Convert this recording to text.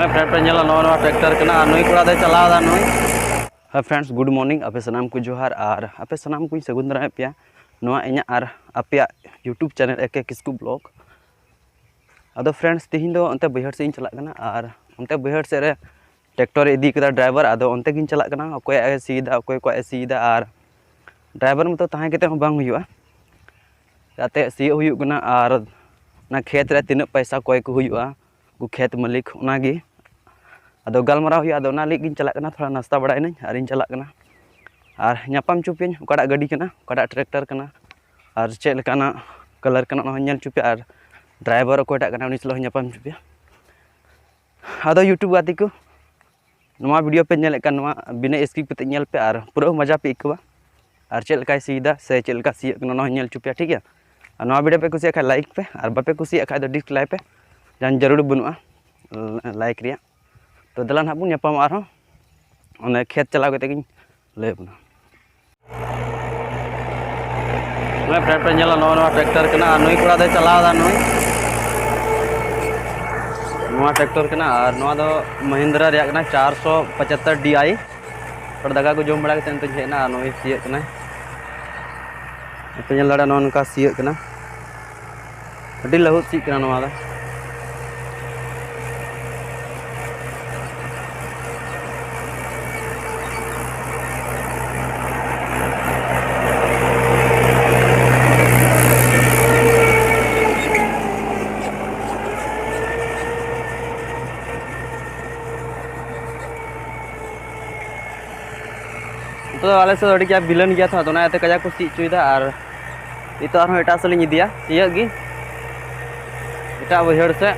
Friend पे नवा tractor करना नई कोड़ा दे चलावा नई। हाँ फ्रेंड्स गुड मॉर्निंग आपे सनाम को जोहार और आपे सनाम को सगुन दारा पे नवा इᱧᱟ और आपे YouTube channel AK Kisku blog. अदो फ्रेंड्स तीन दो अंते बैहर से चला कना और अंते बैहर से रे ट्रैक्टर इदी कदा ड्राइवर अदो अंते गिन चला कना अकोय सीदा अकोय को सीदा और ड्राइवर मत ताहे केते बांग हुयुआ जाते सी हुयुग कना और ना खेत रे तिना पैसा कोय को हुयुआ को खेत मालिक उनागी अदो गलमरा हुयुआ अदो ना लिगिन चला कना थोड़ा नाश्ता बड़ाय नई और इन चला कना और ñapam चुपिन ओकाडा गाड़ी कना ओकाडा ट्रैक्टर कना और चेक लेकाना कलर कना ना ñel चुपे और ड्राइवर अकोयटा कना उनी सलो ñapam चुपे। अदो यूट्यूब गाती को नवा वीडियो पे ñel एकान नवा बिना स्किप पे ñel पे और पूरा मजा पे इकवा और चेक लेकाय सीधा से चेक लेका सी कना ना ñel चुपे ठीक है। और नवा वीडियो पे कुसिया खा लाइक पे और बापे कुसिया खा दो डिसलाइक पे जान जरूर बनुआ लाइक रिया। तो दलान हाबु ñapam आरो ओने खेत चलाव कते गिन ले बना मैं फ्रेंड पे नवा ट्रैक्टर करना नई कोड़ा दे चलावा नई नवा ट्रैक्टर करना और नवा दो महिंद्रा रे करना 475 DI और दगा को जोम बड़ा के तन हेना नई सिय करना पे लड़ा ननका सिय करना अडी लहुत सी करना नवा दा तो आले से अड़ी क्या बिलन गया था तो ना कजा को सी चुईदा और इतो आरो एटा सलिन इदिया सियग गी एटा बैहर से